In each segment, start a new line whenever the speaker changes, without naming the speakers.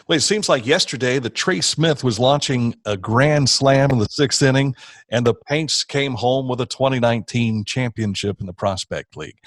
Well, it seems like yesterday that Trey Smith was launching a grand slam in the sixth inning, and the Paints came home with a 2019 championship in the Prospect League.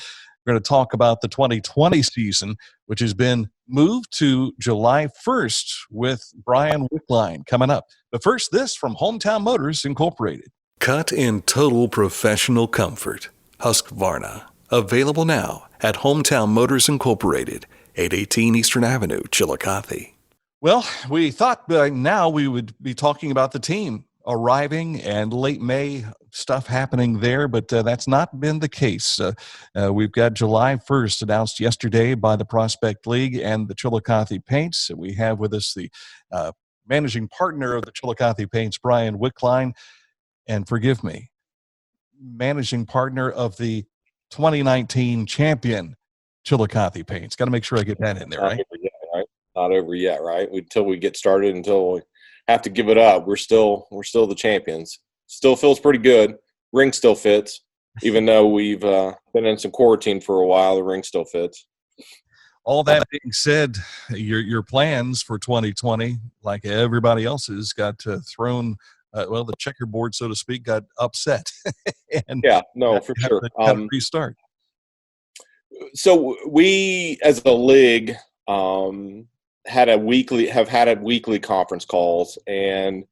We're going to talk about the 2020 season, which has been moved to July 1st with Bryan Wickline coming up. But first, this from Hometown Motors Incorporated. Cut in total professional comfort. Husqvarna. Available now at Hometown Motors Incorporated, 818 Eastern Avenue, Chillicothe. Well, we thought by now we would be talking about the team arriving and late May stuff happening there, but that's not been the case. We've got July 1st announced yesterday by the Prospect League and the Chillicothe Paints. We have with us the managing partner of the Chillicothe Paints, Bryan Wickline, and forgive me, managing partner of the 2019 champion Chillicothe Paints. Got to make sure I get that in there, right?
Not over yet, right? Until we get started, until we have to give it up, we're still the champions. Still feels pretty good. Ring still fits, even though we've been in some quarantine for a while. The ring still fits.
All that being said, your plans for 2020, like everybody else's, got thrown. The checkerboard, so to speak, got upset. And
for sure.
Restart.
So we, as a league, have had weekly conference calls, and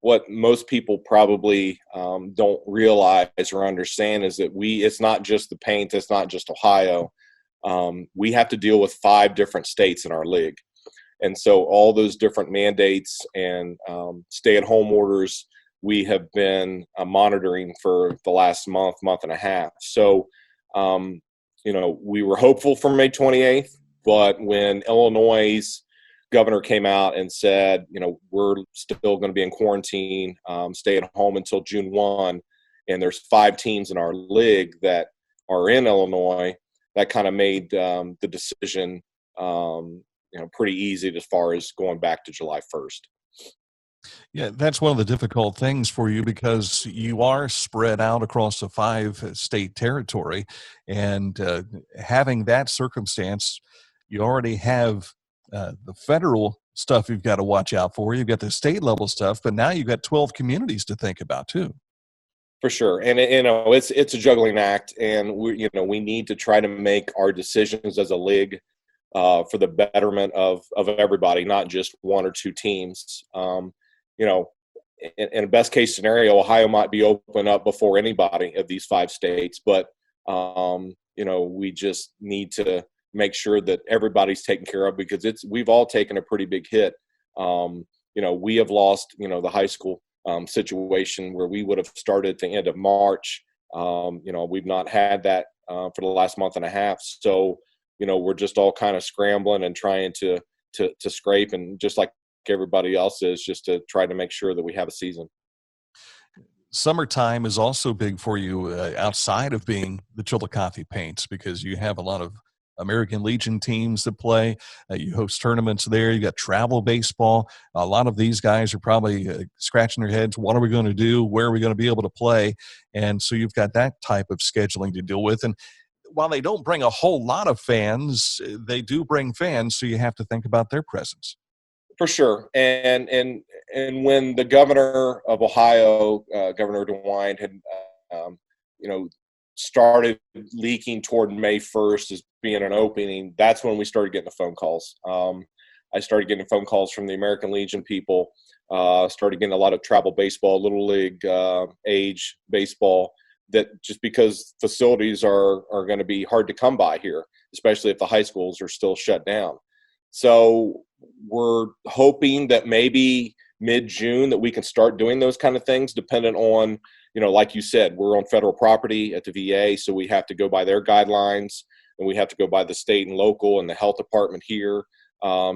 what most people probably don't realize or understand is that it's not just the Paint, it's not just Ohio. We have to deal with 5 different states in our league, and so all those different mandates and stay-at-home orders we have been monitoring for the last month and a half. So, we were hopeful for May 28th. But when Illinois' governor came out and said, we're still going to be in quarantine, stay at home until June 1, and there's 5 teams in our league that are in Illinois, that kind of made the decision, pretty easy as far as going back to July 1st.
Yeah, that's one of the difficult things for you because you are spread out across a 5-state territory, and having that circumstance, you already have the federal stuff you've got to watch out for. You've got the state level stuff, but now you've got 12 communities to think about too.
For sure, and it's a juggling act, and we need to try to make our decisions as a league for the betterment of everybody, not just 1 or 2 teams. In a best case scenario, Ohio might be open up before anybody of these 5 states, but we just need to make sure that everybody's taken care of, because we've all taken a pretty big hit. We have lost, the high school situation where we would have started at the end of March. We've not had that for the last month and a half. So, we're just all kind of scrambling and trying to scrape, and just like everybody else is, just to try to make sure that we have a season.
Summertime is also big for you outside of being the Chillicothe Paints, because you have a lot of American Legion teams that play. You host tournaments there. You got travel baseball. A lot of these guys are probably scratching their heads. What are we going to do? Where are we going to be able to play? And so you've got that type of scheduling to deal with. And while they don't bring a whole lot of fans, they do bring fans. So you have to think about their presence.
For sure. And when the governor of Ohio, Governor DeWine, had, started leaking toward May 1st as being an opening, that's when we started getting the phone calls. I started getting phone calls from the American Legion people, started getting a lot of travel baseball, little league age baseball, that just because facilities are going to be hard to come by here, especially if the high schools are still shut down. So we're hoping that maybe mid-June that we can start doing those kind of things, dependent on, like you said, we're on federal property at the VA, so we have to go by their guidelines, and we have to go by the state and local and the health department here,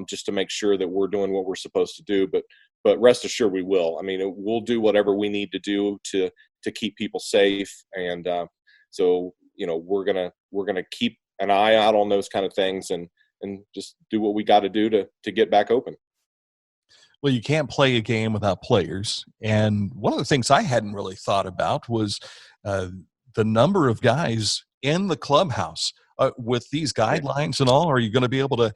just to make sure that we're doing what we're supposed to do. But rest assured we will. I mean, we'll do whatever we need to do to keep people safe. And so, we're gonna keep an eye out on those kind of things and just do what we got to do to get back open.
Well, you can't play a game without players. And one of the things I hadn't really thought about was the number of guys in the clubhouse. with these guidelines and all? Are you going to be able to,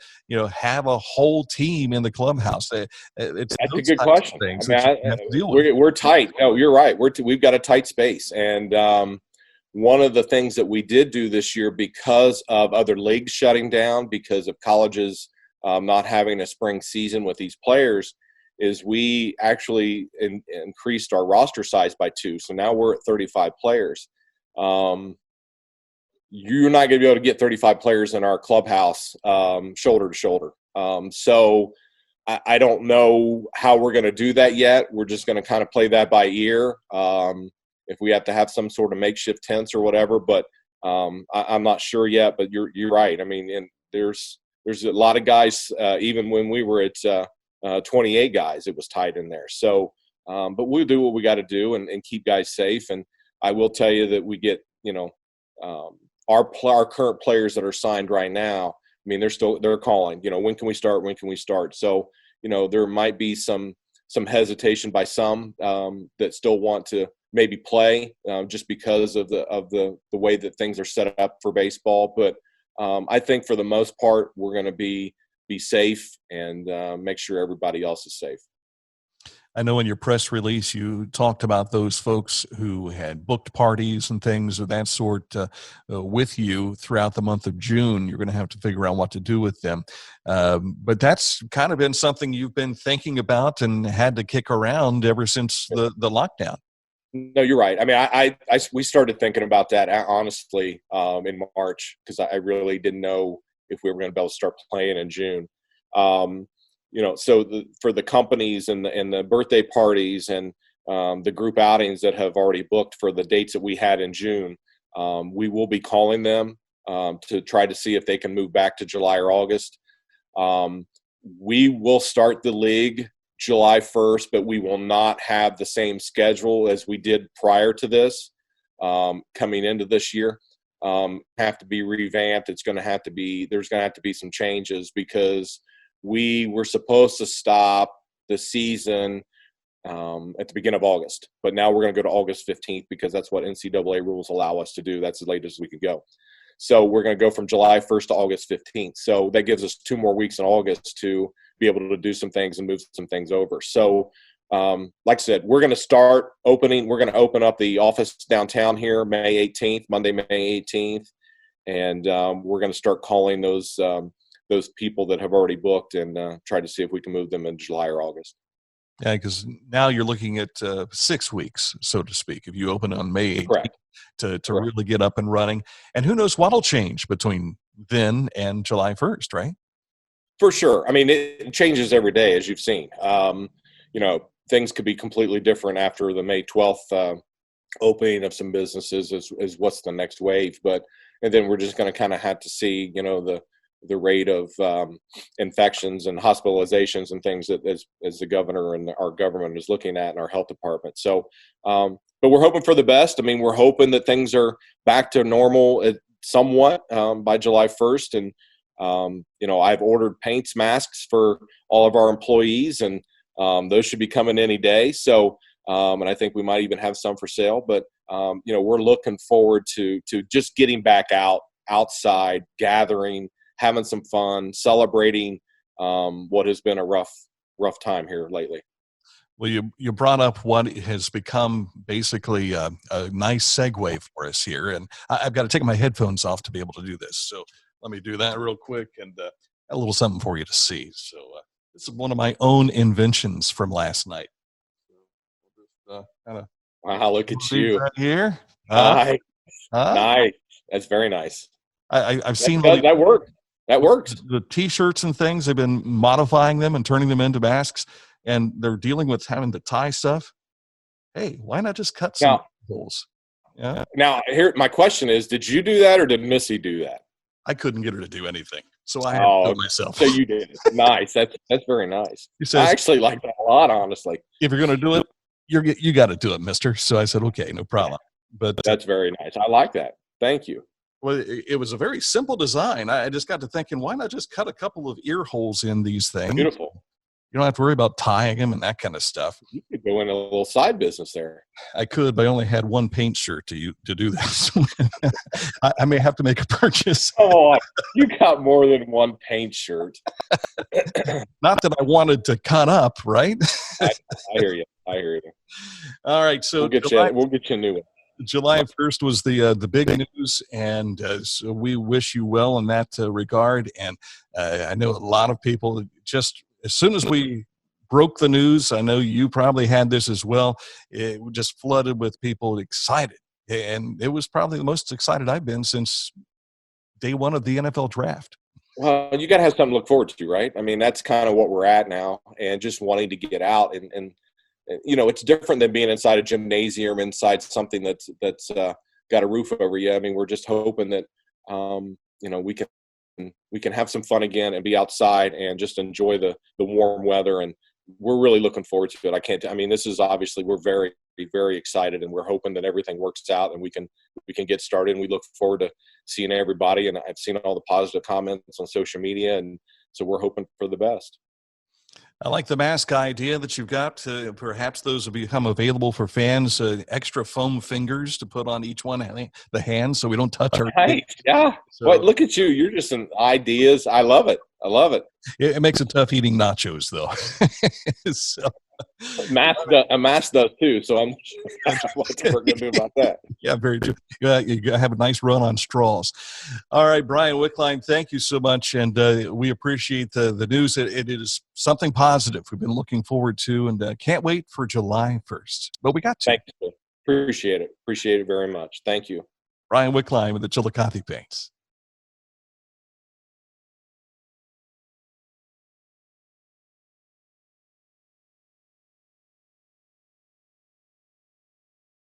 have a whole team in the clubhouse? It's
That's a
those
good
types of
question.
things
I
that
mean,
you have to deal with.
we're tight. No, you're right. We've got a tight space, and one of the things that we did do this year, because of other leagues shutting down, because of colleges not having a spring season with these players, is we actually increased our roster size by 2. So now we're at 35 players. You're not going to be able to get 35 players in our clubhouse shoulder to shoulder. So I don't know how we're going to do that yet. We're just going to kind of play that by ear. If we have to have some sort of makeshift tents or whatever, but I'm not sure yet. But you're right. I mean, and there's a lot of guys. Even when we were at 28 guys, it was tight in there. So, but we'll do what we got to do and keep guys safe. And I will tell you that we get our current players that are signed right now. I mean, they're calling. When can we start? When can we start? So there might be some hesitation by some that still want to maybe play just because of the way that things are set up for baseball. But I think for the most part, we're going to be safe and make sure everybody else is safe.
I know in your press release you talked about those folks who had booked parties and things of that sort with you throughout the month of June. You're going to have to figure out what to do with them. But that's kind of been something you've been thinking about and had to kick around ever since the lockdown.
No, you're right. I mean, we started thinking about that honestly in March, because I really didn't know if we were going to be able to start playing in June. So for the companies and the birthday parties and the group outings that have already booked for the dates that we had in June, we will be calling them to try to see if they can move back to July or August. We will start the league July 1st, but we will not have the same schedule as we did prior to this coming into this year. Have to be revamped. There's going to have to be some changes, because we were supposed to stop the season at the beginning of August, but now we're going to go to August 15th because that's what NCAA rules allow us to do. That's the latest we could go. So we're going to go from July 1st to August 15th. So that gives us 2 more weeks in August to be able to do some things and move some things over. So like I said, we're going to start opening. We're going to open up the office downtown here Monday, May 18th. And we're going to start calling those people that have already booked and try to see if we can move them in July or August.
Yeah, because now you're looking at 6 weeks, so to speak, if you open on May 18th.
Correct.
To really get up and running. And who knows what'll change between then and July 1st, right?
For sure. I mean, it changes every day, as you've seen. Things could be completely different after the May 12th opening of some businesses is what's the next wave. And then we're just going to kind of have to see, the rate of infections and hospitalizations and things that as the governor and our government is looking at in our health department. So, but we're hoping for the best. I mean, we're hoping that things are back to normal somewhat by July 1st. And, I've ordered paints, masks for all of our employees, and those should be coming any day. So, and I think we might even have some for sale. But, we're looking forward to just getting back outside, gathering, having some fun, celebrating what has been a rough time here lately.
Well, you brought up what has become basically a nice segue for us here, and I've got to take my headphones off to be able to do this. So let me do that real quick, and a little something for you to see. So this is one of my own inventions from last night. So
wow, look at you
right here.
Nice. That's very nice.
I've seen
that works. That works.
The T-shirts and things, they've been modifying them and turning them into masks, and they're dealing with having to tie stuff. Hey, why not just cut some holes? Yeah.
Now, here my question is: did you do that, or did Missy do that?
I couldn't get her to do anything, so I had to do it myself.
So you did it. Nice. That's very nice.
He says,
I actually like that a lot, honestly.
If you're going to do it, you got to do it, mister. So I said, okay, no problem. But
that's very nice. I like that. Thank you.
Well, it was a very simple design. I just got to thinking, why not just cut a couple of ear holes in these things?
Beautiful.
You don't have to worry about tying them and that kind of stuff.
You could go in a little side business there.
I could, but I only had one paint shirt to do this. I may have to make a purchase.
Oh, you got more than one paint shirt.
Not that I wanted to cut up, right?
I hear you.
All right, so
we'll get you a new one.
July 1st was the big news, and so we wish you well in that regard. And I know a lot of people, just as soon as we broke the news, I know you probably had this as well, it just flooded with people excited. And it was probably the most excited I've been since day one of the NFL draft.
Well, you got to have something to look forward to, right? I mean, that's kind of what we're at now, and just wanting to get out. And you know, it's different than being inside a gymnasium, inside something that's got a roof over you. I mean, we're just hoping that you know, we can have some fun again and be outside and just enjoy the warm weather. And we're really looking forward to it. I mean, this is obviously, we're very, very excited, and we're hoping that everything works out and we can get started. And we look forward to seeing everybody. And I've seen all the positive comments on social media, and so we're hoping for the best.
I like the mask idea that you've got. Perhaps those will become available for fans. Extra foam fingers to put on each one, the hands, so we don't touch our.
Right. Yeah. So, well, look at you. You're just some ideas. I love it.
It makes it tough eating nachos, though. So.
A mask does too, so I'm sure what we're going to do about that.
Yeah, very true. You have a nice run on straws. All right, Bryan Wickline, thank you so much, and we appreciate the news. It is something positive we've been looking forward to, and can't wait for July 1st. But we got to.
Thank you. Appreciate it very much. Thank you.
Bryan Wickline with the Chillicothe Paints.